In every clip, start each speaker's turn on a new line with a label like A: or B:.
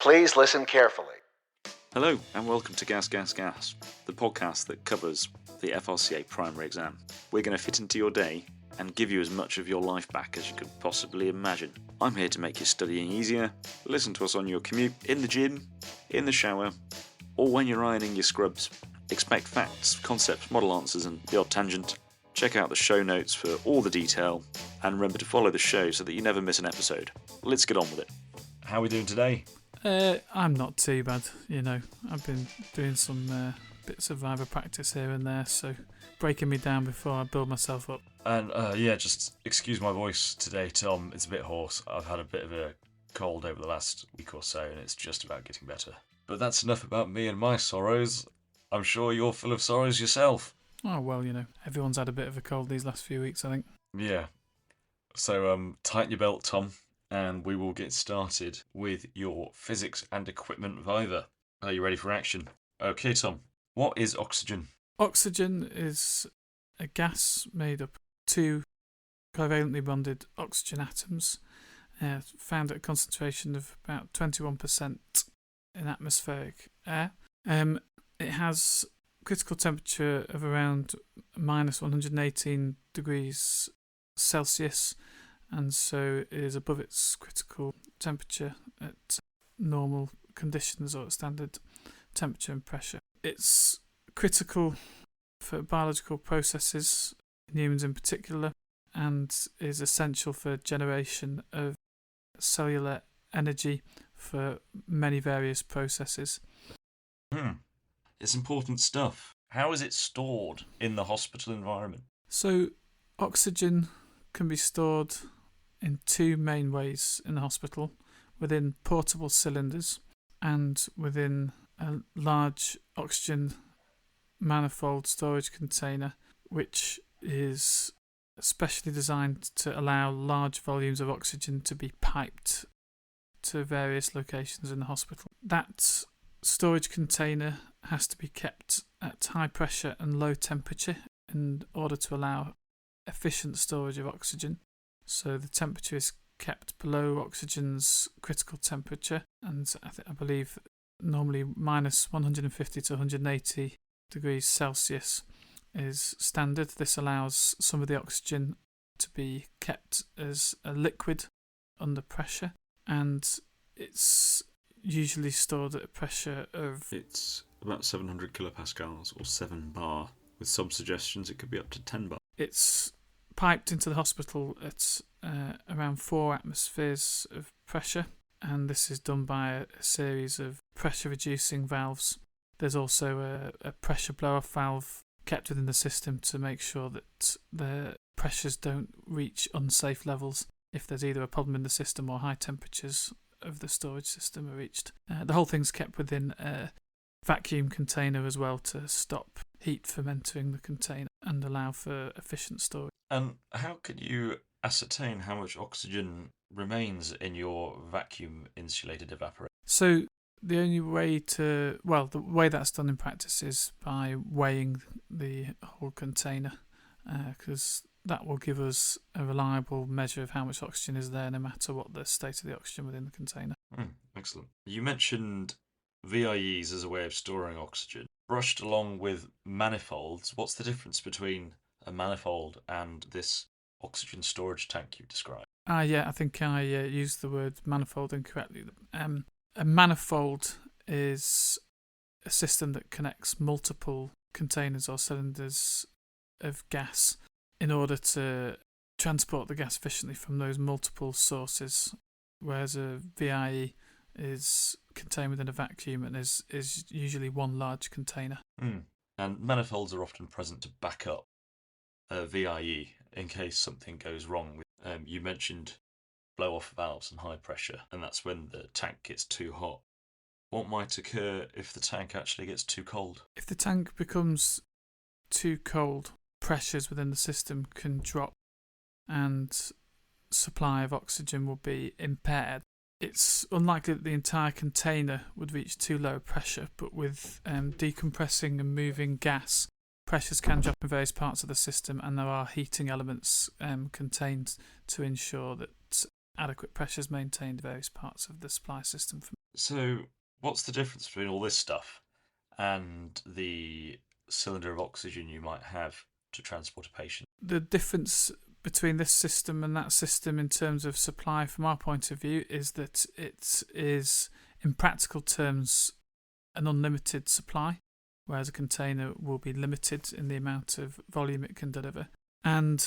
A: Please listen carefully.
B: Hello and welcome to GasGasGas, the podcast that covers the FRCA primary exam. We're going to fit into your day and give you as much of your life back as you could possibly imagine. I'm here to make your studying easier. Listen to us on your commute, in the gym, in the shower, or when you're ironing your scrubs. Expect facts, concepts, model answers and the odd tangent. Check out the show notes for all the detail and remember to follow the show so that you never miss an episode. Let's get on with it. How are we doing today?
C: I'm not too bad, you know. I've been doing some bits of Viva practice here and there, so breaking me down before I build myself up.
B: And just excuse my voice today, Tom. It's a bit hoarse. I've had a bit of a cold over the last week or so, and it's just about getting better. But that's enough about me and my sorrows. I'm sure you're full of sorrows yourself.
C: Oh, well, you know, everyone's had a bit of a cold these last few weeks, I think.
B: Yeah. So tighten your belt, Tom, and we will get started with your physics and equipment Viva. Are you ready for action? Okay, Tom. What is oxygen?
C: Oxygen is a gas made up of two covalently bonded oxygen atoms, found at a concentration of about 21% in atmospheric air. It has critical temperature of around minus 118 degrees Celsius, and so it is above its critical temperature at normal conditions or at standard temperature and pressure. It's critical for biological processes, in humans in particular, and is essential for generation of cellular energy for many various processes.
B: It's important stuff. How is it stored in the hospital environment?
C: So, oxygen can be stored in two main ways in the hospital: within portable cylinders and within a large oxygen manifold storage container, which is specially designed to allow large volumes of oxygen to be piped to various locations in the hospital. That storage container has to be kept at high pressure and low temperature in order to allow efficient storage of oxygen. So the temperature is kept below oxygen's critical temperature, and I believe normally minus 150 to 180 degrees Celsius is standard. This allows some of the oxygen to be kept as a liquid under pressure, and it's usually stored at a pressure of...
B: It's about 700 kilopascals or 7 bar. With some suggestions it could be up to 10 bar.
C: It's piped into the hospital at around 4 atmospheres of pressure, and this is done by a series of pressure reducing valves. There's also a pressure blow-off valve kept within the system to make sure that the pressures don't reach unsafe levels if there's either a problem in the system or high temperatures of the storage system are reached. The whole thing's kept within a vacuum container as well to stop heat from entering the container and allow for efficient storage.
B: And how can you ascertain how much oxygen remains in your vacuum insulated evaporator?
C: So the only way the way that's done in practice is by weighing the whole container, because that will give us a reliable measure of how much oxygen is there no matter what the state of the oxygen within the container.
B: Excellent. You mentioned VIEs as a way of storing oxygen. Brushed along with manifolds, what's the difference between a manifold and this oxygen storage tank you described?
C: Yeah, I think I used the word manifold incorrectly. A manifold is a system that connects multiple containers or cylinders of gas in order to transport the gas efficiently from those multiple sources, whereas a VIE is contained within a vacuum and is usually one large container.
B: And manifolds are often present to back up a VIE in case something goes wrong. You mentioned blow-off valves and high pressure, and that's when the tank gets too hot. What might occur if the tank actually gets too cold?
C: If the tank becomes too cold, pressures within the system can drop and supply of oxygen will be impaired. It's unlikely that the entire container would reach too low pressure, but with decompressing and moving gas, pressures can drop in various parts of the system, and there are heating elements contained to ensure that adequate pressure is maintained in various parts of the supply system.
B: So, what's the difference between all this stuff and the cylinder of oxygen you might have to transport a patient?
C: The difference between this system and that system in terms of supply from our point of view is that it is, in practical terms, an unlimited supply, whereas a container will be limited in the amount of volume it can deliver. And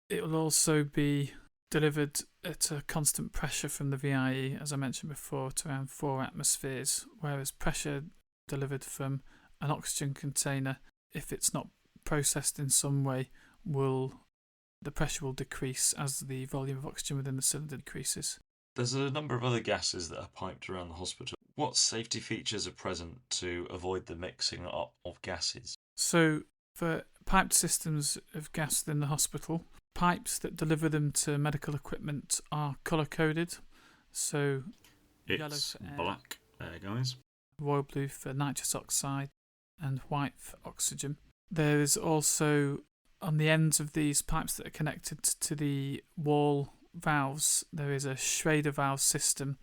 C: it will also be delivered at a constant pressure from the VIE, as I mentioned before, to around 4 atmospheres, whereas pressure delivered from an oxygen container, if it's not processed in some way, the pressure will decrease as the volume of oxygen within the cylinder decreases.
B: There's a number of other gases that are piped around the hospital. What safety features are present to avoid the mixing up of gases?
C: So, for piped systems of gas within the hospital, pipes that deliver them to medical equipment are colour-coded. So, yellow
B: It's
C: for air,
B: black, guys.
C: royal blue for nitrous oxide, and white for oxygen. There is also, on the ends of these pipes that are connected to the wall valves, there is a Schrader valve system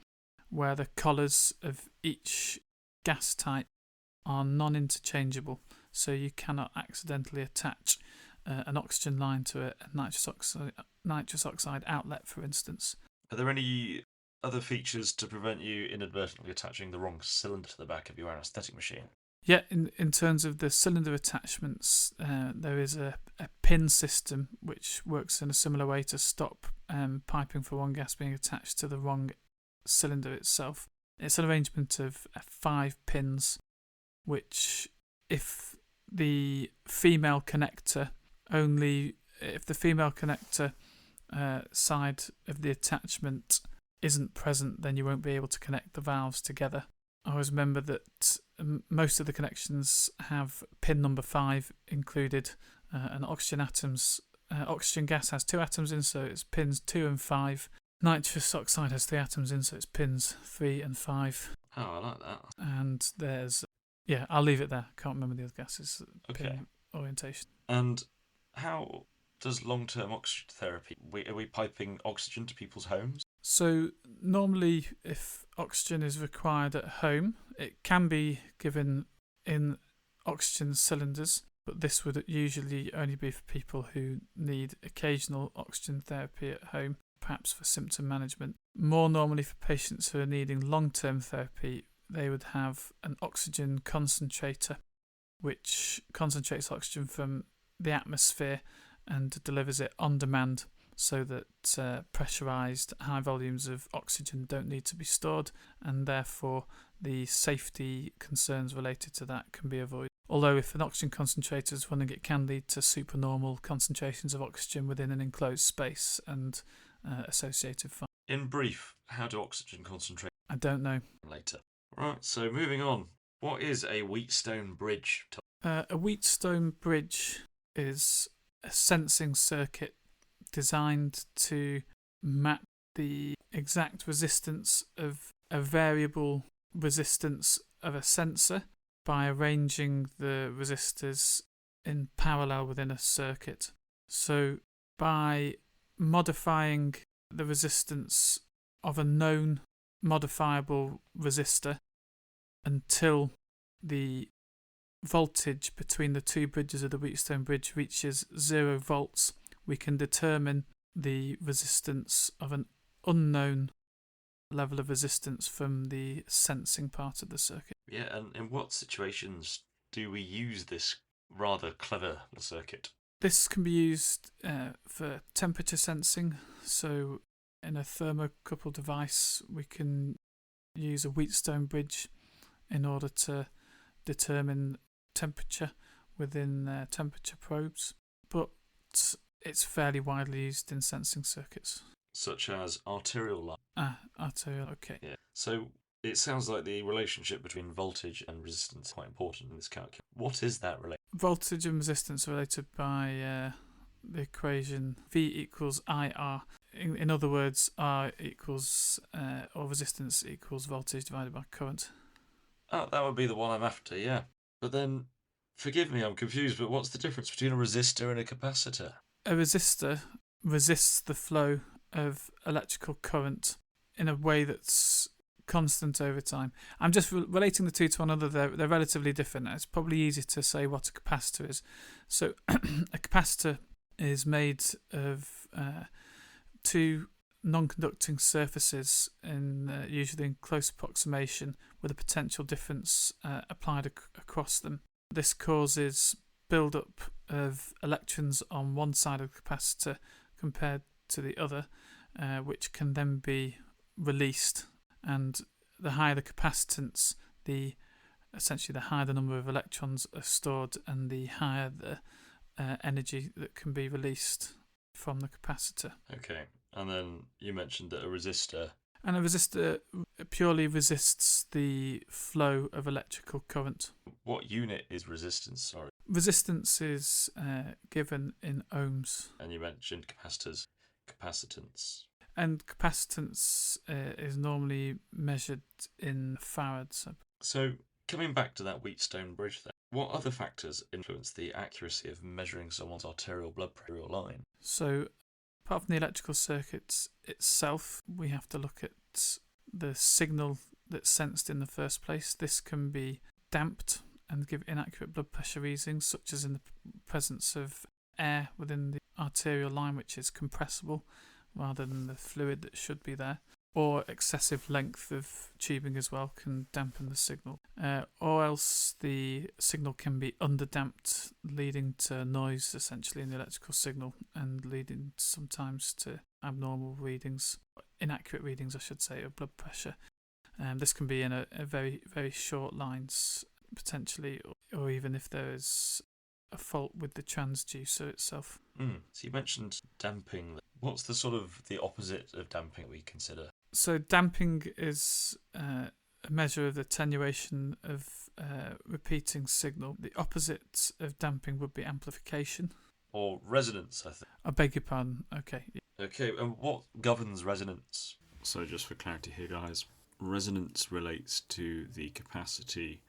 C: where the collars of each gas type are non-interchangeable, so you cannot accidentally attach an oxygen line to a nitrous oxide outlet, for instance.
B: Are there any other features to prevent you inadvertently attaching the wrong cylinder to the back of your anaesthetic machine?
C: Yeah, in terms of the cylinder attachments, there is a pin system which works in a similar way to stop piping for one gas being attached to the wrong cylinder itself. It's an arrangement of 5 pins, which if the female connector side of the attachment isn't present, then you won't be able to connect the valves together. I always remember that most of the connections have pin number 5 included, and oxygen gas has 2 atoms in, so it's pins 2 and 5. Nitrous oxide has 3 atoms in, so it's pins 3 and 5.
B: Oh, I like that.
C: And there's, I'll leave it there. Can't remember the other gases.
B: Okay.
C: Pin orientation.
B: And how does long-term oxygen therapy? Are we piping oxygen to people's homes?
C: So normally, if oxygen is required at home, it can be given in oxygen cylinders, but this would usually only be for people who need occasional oxygen therapy at home, perhaps for symptom management. More normally for patients who are needing long-term therapy, they would have an oxygen concentrator, which concentrates oxygen from the atmosphere and delivers it on demand, so that pressurised high volumes of oxygen don't need to be stored, and therefore the safety concerns related to that can be avoided. Although if an oxygen concentrator is running, it can lead to supernormal concentrations of oxygen within an enclosed space and associated fire.
B: In brief, how do oxygen concentrate?
C: I don't know.
B: Later. Right, so moving on. What is a Wheatstone Bridge?
C: A Wheatstone Bridge is a sensing circuit designed to map the exact resistance of a variable resistance of a sensor by arranging the resistors in parallel within a circuit. So by modifying the resistance of a known modifiable resistor until the voltage between the 2 bridges of the Wheatstone Bridge reaches 0 volts, we can determine the resistance of an unknown level of resistance from the sensing part of the circuit.
B: Yeah, and in what situations do we use this rather clever circuit?
C: This can be used for temperature sensing. So in a thermocouple device, we can use a Wheatstone Bridge in order to determine temperature within temperature probes. But it's fairly widely used in sensing circuits.
B: Such as arterial line.
C: Arterial, okay.
B: Yeah. So it sounds like the relationship between voltage and resistance is quite important in this calculus. What is that relationship?
C: Voltage and resistance are related by the equation V equals IR. In other words, R equals, or resistance equals voltage divided by current.
B: Oh, that would be the one I'm after, yeah. But then, forgive me, I'm confused, but what's the difference between a resistor and a capacitor?
C: A resistor resists the flow of electrical current in a way that's constant over time. I'm just relating the two to one another. They're relatively different. It's probably easy to say what a capacitor is. So a capacitor is made of two non-conducting surfaces, usually in close approximation, with a potential difference applied across them. This causes build-up of electrons on one side of the capacitor compared to the other, which can then be released. And the higher the capacitance, essentially the higher the number of electrons are stored, and the higher the energy that can be released from the capacitor.
B: Okay, and then you mentioned that a resistor.
C: And a resistor purely resists the flow of electrical current.
B: What unit is resistance? Sorry.
C: Resistance is given in ohms.
B: And you mentioned capacitance.
C: And capacitance is normally measured in farads.
B: So, coming back to that Wheatstone Bridge then, what other factors influence the accuracy of measuring someone's arterial blood pressure line?
C: So, apart from the electrical circuit itself, we have to look at the signal that's sensed in the first place. This can be damped and give inaccurate blood pressure readings, such as in the presence of air within the arterial line, which is compressible rather than the fluid that should be there. Or excessive length of tubing as well can dampen the signal. Or else the signal can be underdamped, leading to noise essentially in the electrical signal and leading sometimes to abnormal readings, inaccurate readings I should say, of blood pressure. This can be in a very, very short lines potentially, or even if there is a fault with the transducer itself.
B: So you mentioned damping. What's the opposite of damping we consider?
C: So damping is a measure of the attenuation of repeating signal. The opposite of damping would be amplification.
B: Or resonance, I think.
C: I beg your pardon. Okay.
B: Okay, and what governs resonance? So just for clarity here, guys, resonance relates to the capacity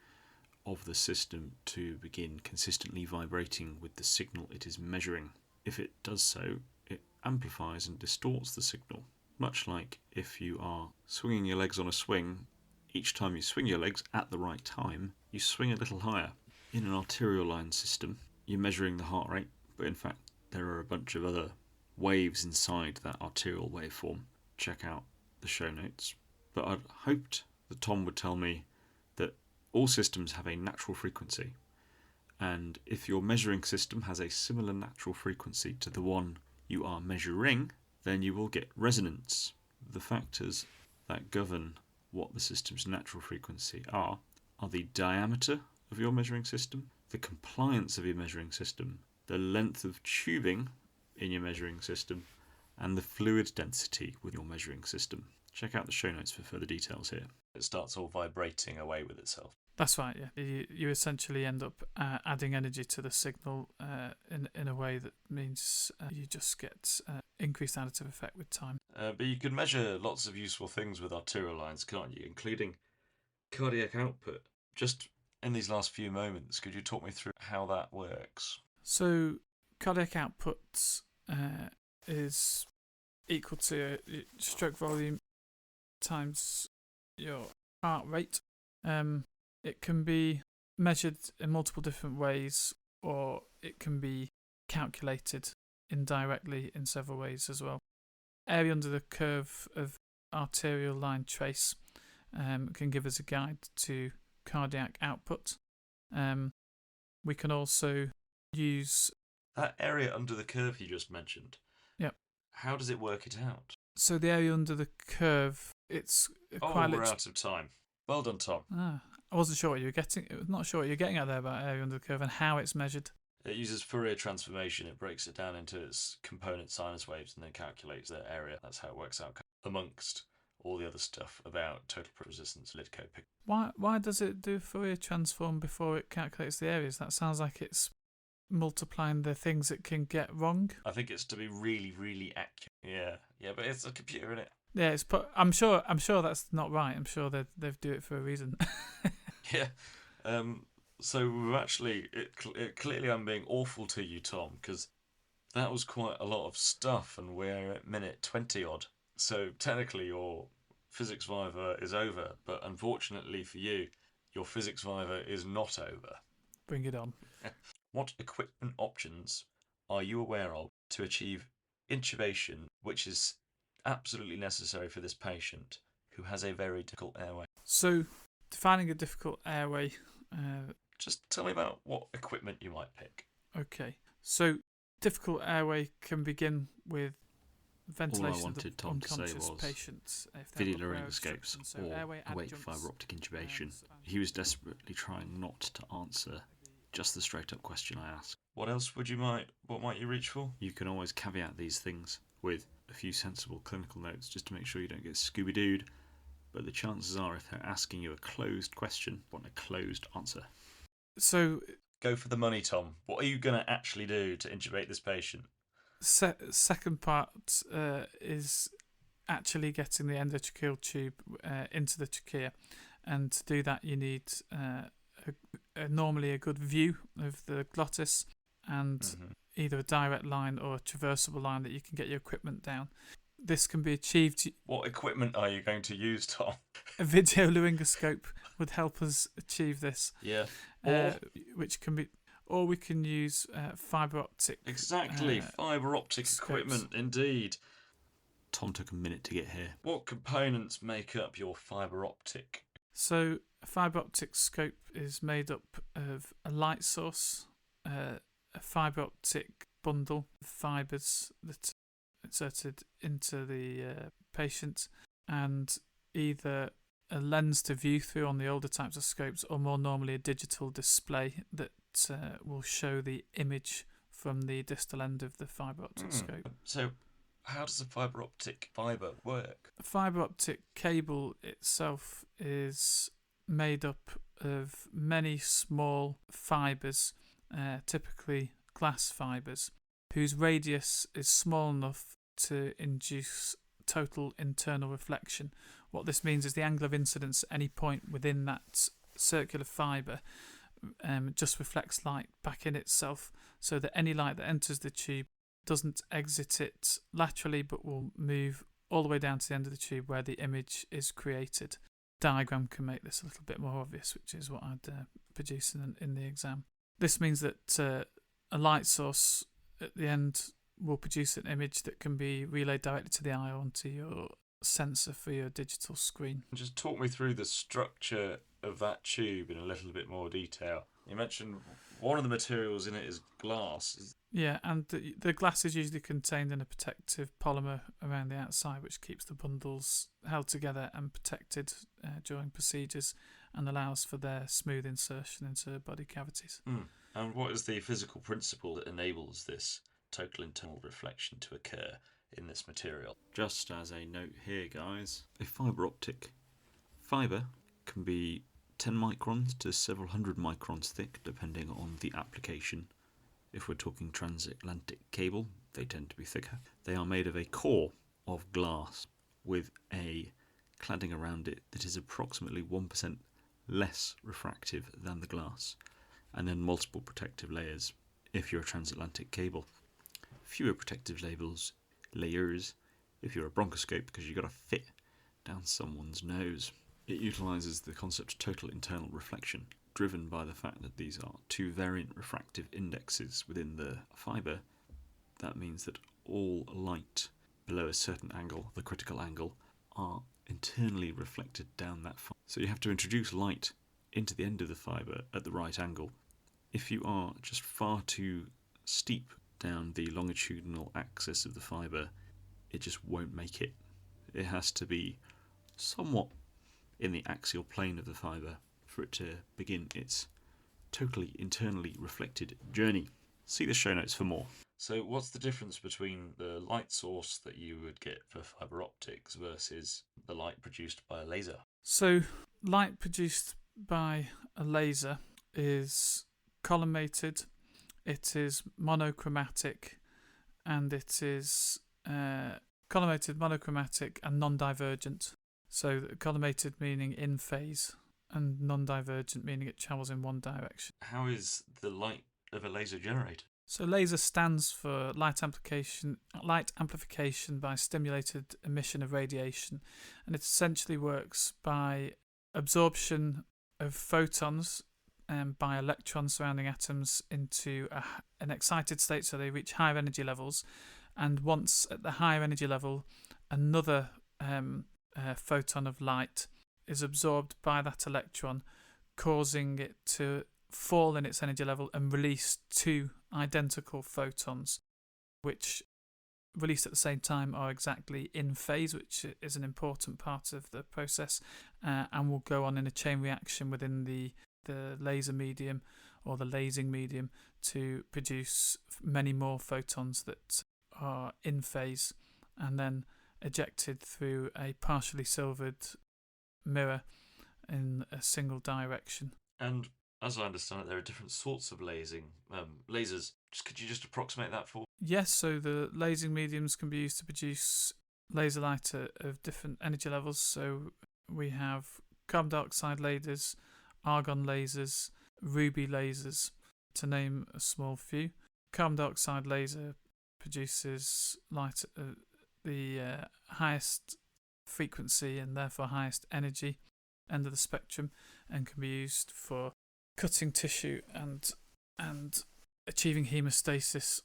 B: of the system to begin consistently vibrating with the signal it is measuring. If it does so, it amplifies and distorts the signal. Much like if you are swinging your legs on a swing, each time you swing your legs at the right time, you swing a little higher. In an arterial line system, you're measuring the heart rate, but in fact there are a bunch of other waves inside that arterial waveform. Check out the show notes. But I'd hoped that Tom would tell me that all systems have a natural frequency, and if your measuring system has a similar natural frequency to the one you are measuring, then you will get resonance. The factors that govern what the system's natural frequency are the diameter of your measuring system, the compliance of your measuring system, the length of tubing in your measuring system, and the fluid density with your measuring system. Check out the show notes for further details here. It starts all vibrating away with itself.
C: That's right, yeah. You essentially end up adding energy to the signal in a way that means you just get increased additive effect with time.
B: But you can measure lots of useful things with arterial lines, can't you? Including cardiac output. Just in these last few moments, could you talk me through how that works?
C: So cardiac output is equal to stroke volume times your heart rate. It can be measured in multiple different ways, or it can be calculated indirectly in several ways as well. Area under the curve of arterial line trace can give us a guide to cardiac output. We can also use
B: that area under the curve you just mentioned.
C: Yep.
B: How does it work it out?
C: So the area under the curve, it's quite
B: we're out of time. Well done, Tom.
C: I wasn't sure what you were getting. Not sure what you're getting at there about area under the curve and how it's measured.
B: It uses Fourier transformation. It breaks it down into its component sinus waves and then calculates their area. That's how it works out, amongst all the other stuff about total resistance, Lidco.
C: Why does it do Fourier transform before it calculates the areas? That sounds like it's multiplying the things it can get wrong.
B: I think it's to be really, really accurate. Yeah, but it's a computer, isn't it?
C: Yeah, I'm sure that's not right. I'm sure they do it for a reason.
B: Yeah. So we're actually, clearly I'm being awful to you, Tom, because That was quite a lot of stuff, and we're at minute 20 odd. So technically, your physics viva is over, but unfortunately for you, your physics viva is not over.
C: Bring it on.
B: What equipment options are you aware of to achieve intubation, which is absolutely necessary for this patient who has a very difficult airway?
C: So, defining a difficult airway.
B: Just tell me about what equipment you might pick.
C: Okay. So, difficult airway can begin with ventilation
A: wanted
C: of
A: Tom to say
C: unconscious
A: was
C: patients.
A: video laryngoscopes or awake fibre optic intubation. He was desperately trying not to answer just the straight up question I asked.
B: What else what might you reach for?
A: You can always caveat these things with a few sensible clinical notes just to make sure you don't get Scooby-Dooed, but the chances are if they're asking you a closed question, want a closed answer.
C: So,
B: go for the money, Tom. What are you going to actually do to intubate this patient?
C: Second part is actually getting the endotracheal tube into the trachea, and to do that you need normally a good view of the glottis and either a direct line or a traversable line that you can get your equipment down. This can be achieved.
B: What equipment are you going to use, Tom?
C: A video laryngoscope would help us achieve this.
B: Yeah.
C: Which can be, or we can use fibre optic.
B: Exactly, fibre optic
C: scopes.
B: equipment, indeed.
A: Tom took a minute to get here.
B: What components make up your fibre optic?
C: So, a fibre optic scope is made up of a light source, a fibre optic bundle of fibres that are inserted into the patient, and either a lens to view through on the older types of scopes, or more normally a digital display that will show the image from the distal end of the fibre optic scope.
B: So, how does a fibre optic fibre work?
C: The fibre optic cable itself is made up of many small fibres, typically glass fibres, whose radius is small enough to induce total internal reflection. What this means is the angle of incidence at any point within that circular fibre just reflects light back in itself, so that any light that enters the tube doesn't exit it laterally but will move all the way down to the end of the tube where the image is created. Diagram can make this a little bit more obvious, which is what I'd produce in the exam. This means that a light source at the end will produce an image that can be relayed directly to the eye onto your sensor for your digital screen.
B: Just talk me through the structure of that tube in a little bit more detail. You mentioned one of the materials in it is glass.
C: Yeah, and the glass is usually contained in a protective polymer around the outside, which keeps the bundles held together and protected during procedures and allows for their smooth insertion into body cavities.
B: And what is the physical principle that enables this total internal reflection to occur in this material?
A: Just as a note here, guys, a fibre optic fibre can be 10 microns to several hundred microns thick, depending on the application. If we're talking transatlantic cable, they tend to be thicker. They are made of a core of glass with a cladding around it that is approximately 1% less refractive than the glass, and then multiple protective layers if you're a transatlantic cable. Fewer protective layers if you're a bronchoscope, because you've got to fit down someone's nose. It utilises the concept of total internal reflection, driven by the fact that these are two variant refractive indexes within the fibre. That means that all light below a certain angle, the critical angle, are internally reflected down that fibre. So you have to introduce light into the end of the fibre at the right angle. If you are just far too steep down the longitudinal axis of the fibre, it just won't make it. It has to be somewhat in the axial plane of the fibre for it to begin its totally internally reflected journey. See the show notes for more.
B: So what's the difference between the light source that you would get for fibre optics versus the light produced by a laser?
C: So, light produced by a laser is collimated, it is monochromatic, and it is collimated, monochromatic, and non-divergent. So, collimated meaning in phase, and non-divergent meaning it travels in one direction.
B: How is the light of a laser generated?
C: So laser stands for light amplification by stimulated emission of radiation, and it essentially works by absorption of photons by electrons surrounding atoms into an excited state, so they reach higher energy levels, and once at the higher energy level, another photon of light is absorbed by that electron, causing it to fall in its energy level and release two identical photons, which released at the same time are exactly in phase, which is an important part of the process, and will go on in a chain reaction within the laser medium or the lasing medium to produce many more photons that are in phase and then ejected through a partially silvered mirror in a single direction.
B: And as I understand it, there are different sorts of lasers. Could you just approximate that for?
C: Yes, so the lasing mediums can be used to produce laser light of different energy levels. So we have carbon dioxide lasers, argon lasers, ruby lasers, to name a small few. Carbon dioxide laser produces light at the highest frequency and therefore highest energy end of the spectrum, and can be used for cutting tissue and achieving hemostasis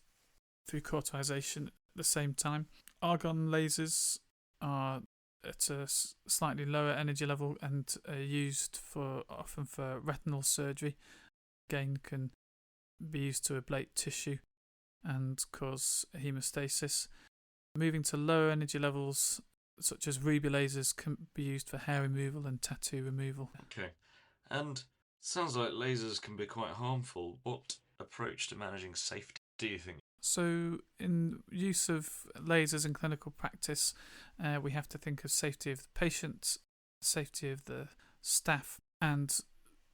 C: through cauterization at the same time. Argon lasers are at a slightly lower energy level and are used often for retinal surgery. Again, can be used to ablate tissue and cause hemostasis. Moving to lower energy levels, such as ruby lasers, can be used for hair removal and tattoo removal.
B: Okay. And sounds like lasers can be quite harmful. What approach to managing safety do you think?
C: So, in use of lasers in clinical practice, we have to think of safety of the patient, safety of the staff, and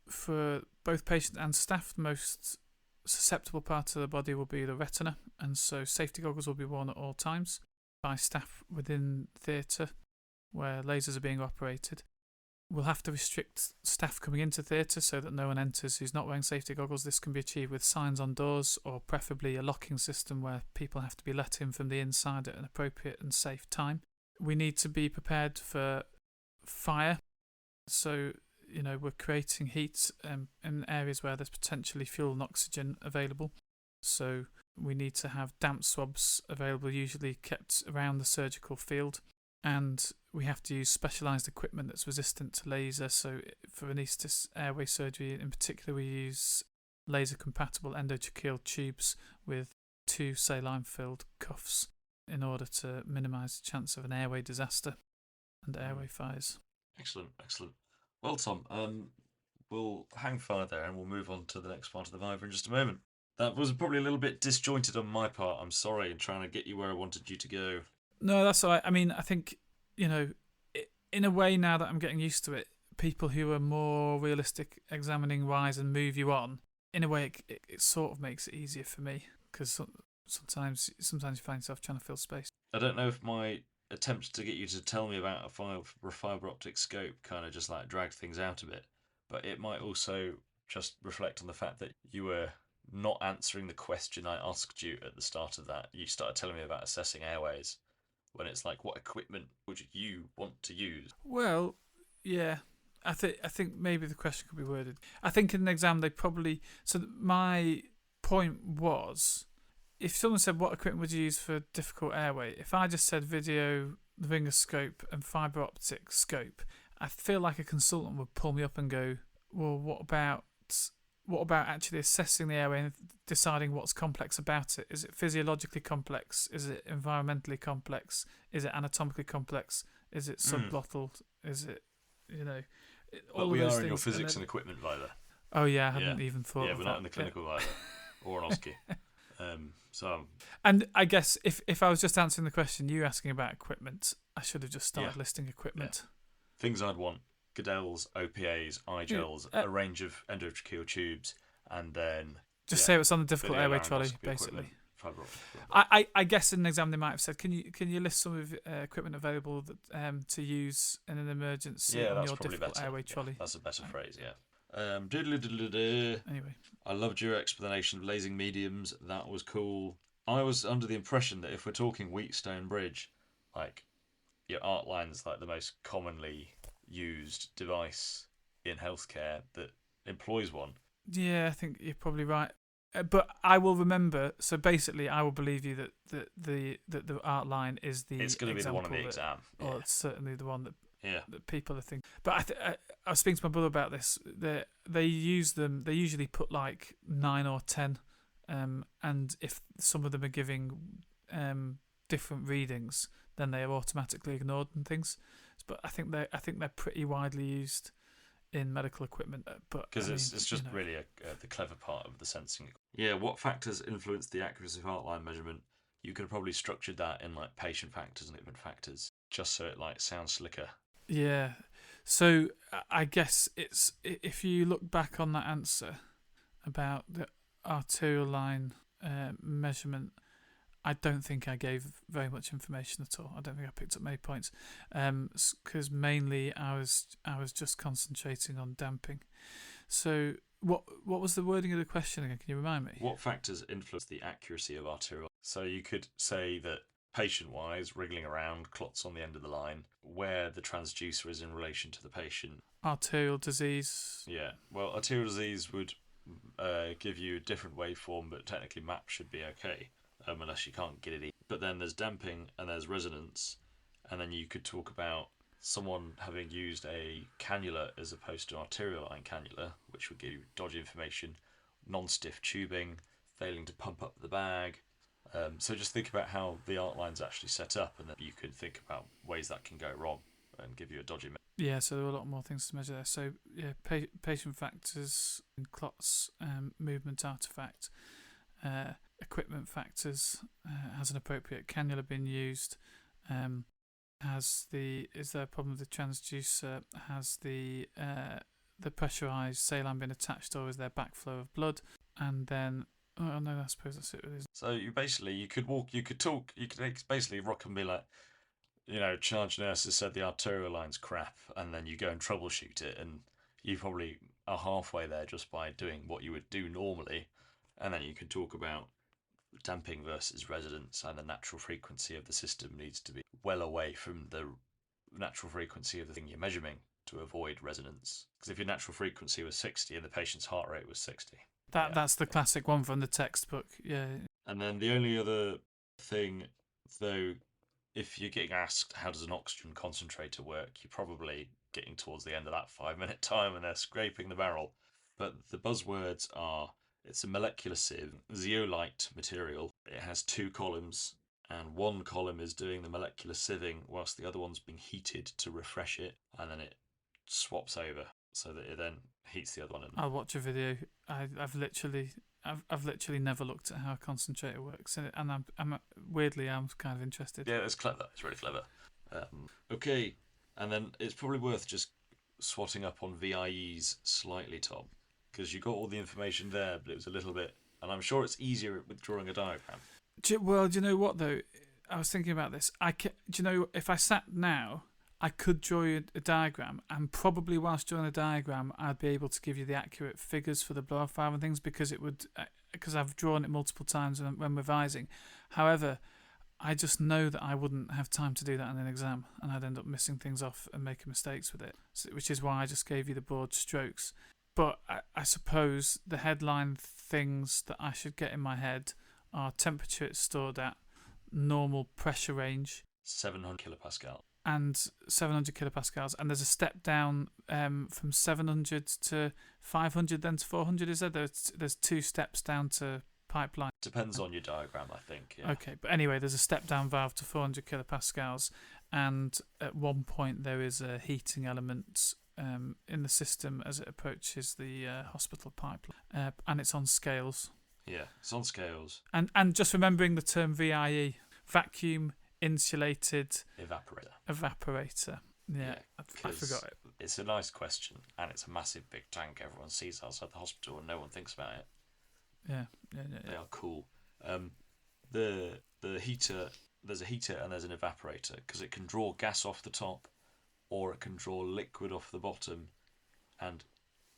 C: for both patient and staff, the most susceptible part of the body will be the retina, and so safety goggles will be worn at all times by staff within theatre where lasers are being operated. We'll have to restrict staff coming into theatre so that no one enters who's not wearing safety goggles. This can be achieved with signs on doors, or preferably a locking system where people have to be let in from the inside at an appropriate and safe time. We need to be prepared for fire. So, we're creating heat in areas where there's potentially fuel and oxygen available. So we need to have damp swabs available, usually kept around the surgical field. And we have to use specialised equipment that's resistant to laser. So for anaesthetist airway surgery in particular, we use laser-compatible endotracheal tubes with 2 saline-filled cuffs in order to minimise the chance of an airway disaster and airway fires.
B: Excellent. Well, Tom, we'll hang fire there and we'll move on to the next part of the Viva in just a moment. That was probably a little bit disjointed on my part. I'm sorry in trying to get you where I wanted you to go.
C: No, that's all right. I mean, I think, in a way now that I'm getting used to it, people who are more realistic examining wise and move you on, in a way it sort of makes it easier for me, because sometimes you find yourself trying to fill space.
B: I don't know if my attempt to get you to tell me about a fibre optic scope kind of just like dragged things out a bit, but it might also just reflect on the fact that you were not answering the question I asked you at the start of that. You started telling me about assessing airways, when it's like, what equipment would you want to use?
C: Well, yeah, I think maybe the question could be worded. I think in an exam they probably... So my point was, if someone said, what equipment would you use for difficult airway? If I just said video, ringer scope and fibre optic scope, I feel like a consultant would pull me up and go, well, what about actually assessing the airway and deciding what's complex about it? Is it physiologically complex? Is it environmentally complex? Is it anatomically complex? Is it subglottal? Is it, all
B: but we
C: of those
B: are in your
C: things,
B: physics and equipment Viva.
C: Oh yeah, I hadn't even thought of that.
B: Yeah, we're not in the clinical Viva or an OSCE.
C: And I guess if I was just answering the question you asking about equipment, I should have just started listing equipment.
B: Yeah. Things I'd want: Goodell's, OPAs, iGels, a range of endotracheal tubes, and then
C: just say what's on the difficult airway trolley, basically. I guess in an exam they might have said, can you list some of equipment available that, to use in an emergency on your difficult airway trolley?
B: That's a better phrase, yeah.
C: Anyway.
B: I loved your explanation of lasing mediums. That was cool. I was under the impression that if we're talking Wheatstone Bridge, like your art line's like the most commonly used device in healthcare that employs one.
C: Yeah, I think you're probably right. But I will remember. So basically, I will believe you that the art line is the.
B: It's going to be the one on the exam.
C: Or it's certainly the one that
B: Yeah.
C: that people are thinking. But I was speaking to my brother about this. They use them. They usually put like 9 or 10, and if some of them are giving different readings, then they are automatically ignored and things. But I think they're pretty widely used in medical equipment. But
B: because it's just really the clever part of the sensing. Yeah. What factors influence the accuracy of art line measurement? You could have probably structured that in like patient factors and equipment factors, just so it like sounds slicker.
C: Yeah. So I guess it's, if you look back on that answer about the arterial line measurement, I don't think I gave very much information at all. I don't think I picked up many points, because mainly I was just concentrating on damping. So what was the wording of the question again? Can you remind me?
B: What factors influence the accuracy of arterial? So you could say that patient-wise, wriggling around, clots on the end of the line, where the transducer is in relation to the patient.
C: Arterial disease.
B: Yeah, well, arterial disease would give you a different waveform, but technically MAP should be okay, unless you can't get it. But then there's damping and there's resonance, and then you could talk about someone having used a cannula as opposed to an arterial line cannula, which would give you dodgy information, non-stiff tubing, failing to pump up the bag. So just think about how the art line's actually set up, and then you could think about ways that can go wrong and give you a dodgy.
C: Yeah, so there were a lot more things to measure there. So yeah, patient factors, clots, movement artifact, equipment factors. Has an appropriate cannula been used? Is there a problem with the transducer? Has the pressurized saline been attached, or is there backflow of blood? And then, oh no, I suppose that's it.
B: So you could basically rock and be like, charge nurse has said the arterial line's crap, and then you go and troubleshoot it, and you probably are halfway there just by doing what you would do normally, and then you can talk about damping versus resonance, and the natural frequency of the system needs to be well away from the natural frequency of the thing you're measuring to avoid resonance. Because if your natural frequency was 60 and the patient's heart rate was 60.
C: That's the classic one from the textbook, yeah.
B: And then the only other thing, though, if you're getting asked how does an oxygen concentrator work, you're probably getting towards the end of that 5-minute time and they're scraping the barrel. But the buzzwords are, it's a molecular sieve, zeolite material. It has 2 columns, and one column is doing the molecular sieving whilst the other one's being heated to refresh it, and then it swaps over so that it then heats the other one.
C: I'll watch a video. I've literally never looked at how a concentrator works, and I'm weirdly kind of interested.
B: Yeah, it's clever. It's really clever. Okay, and then it's probably worth just swatting up on VIEs slightly, Tom, because you got all the information there, but it was a little bit, and I'm sure it's easier with drawing a diagram.
C: Well, do you know what though? I was thinking about this. Do you know, if I sat now, I could draw you a diagram, and probably whilst drawing a diagram, I'd be able to give you the accurate figures for the blow-off valve and things, because I've drawn it multiple times when revising. However, I just know that I wouldn't have time to do that in an exam, and I'd end up missing things off and making mistakes with it, which is why I just gave you the broad strokes. But I suppose the headline things that I should get in my head are temperature it's stored at, normal pressure range,
B: 700 kilopascal.
C: And 700 kilopascals, and there's a step down from 700 to 500, then to 400. Is there? There's 2 steps down to pipeline.
B: Depends on your diagram, I think. Yeah.
C: Okay, but anyway, there's a step down valve to 400 kilopascals, and at one point there is a heating element in the system as it approaches the hospital pipeline, and it's on scales.
B: Yeah, it's on scales.
C: And just remembering the term VIE, vacuum insulated evaporator. Yeah, I forgot it.
B: It's a nice question, and it's a massive big tank everyone sees outside the hospital, and no one thinks about it.
C: Yeah.
B: They are cool. The heater, there's a heater and there's an evaporator, because it can draw gas off the top, or it can draw liquid off the bottom, and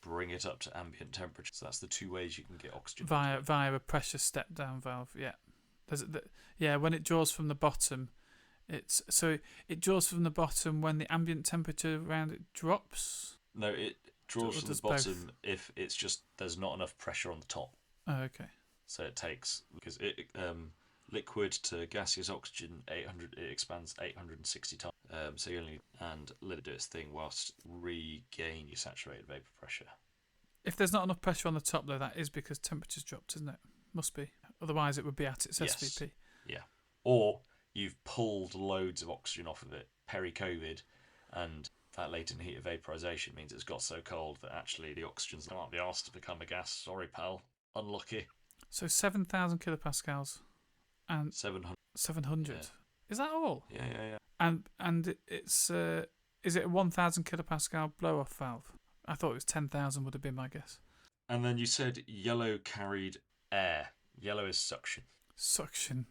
A: bring it up to ambient temperature. So that's the two ways you can get oxygen.
C: Via a pressure step down valve, yeah. When it draws from the bottom, it draws from the bottom when the ambient temperature around it drops.
A: No, it draws from the bottom both? If it's just there's not enough pressure on the top.
C: Oh, okay.
A: So it takes, because liquid to gaseous oxygen, it expands 860 times. So you only let it do its thing whilst regain your saturated vapor pressure.
C: If there's not enough pressure on the top, though, that is because temperature's dropped, isn't it? Must be. Otherwise, it would be at its SVP.
A: Yeah. Or you've pulled loads of oxygen off of it peri-COVID, and that latent heat of vaporization means it's got so cold that actually the oxygen's not be asked to become a gas. Sorry, pal. Unlucky.
C: So 7,000 kilopascals and
A: 700.
C: 700. Yeah. Is that all?
A: Yeah.
C: And it's is it a 1,000 kilopascal blow-off valve? I thought it was 10,000 would have been my guess.
A: And then you said yellow carried air. Yellow is suction.
C: Suction.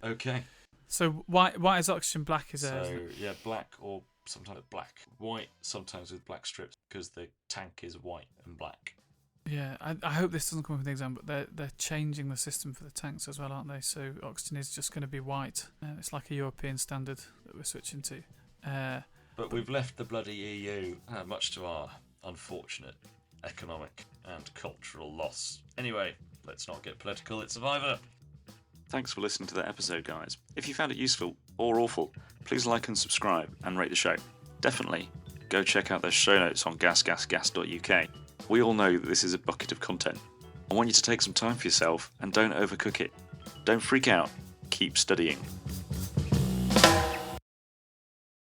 A: Okay.
C: So white is oxygen, black is air.
A: So yeah, black or sometimes black. White sometimes with black strips because the tank is white and black.
C: Yeah, I hope this doesn't come up in the exam, but they're changing the system for the tanks as well, aren't they? So oxygen is just going to be white. It's like a European standard that we're switching to.
A: But we've left the bloody EU, much to our unfortunate economic and cultural loss. Anyway, let's not get political. It's Survivor.
B: Thanks for listening to that episode, guys. If you found it useful or awful, please like and subscribe and rate the show. Definitely go check out those show notes on GasGasGas.uk. We all know that this is a bucket of content. I want you to take some time for yourself and don't overcook it. Don't freak out. Keep studying.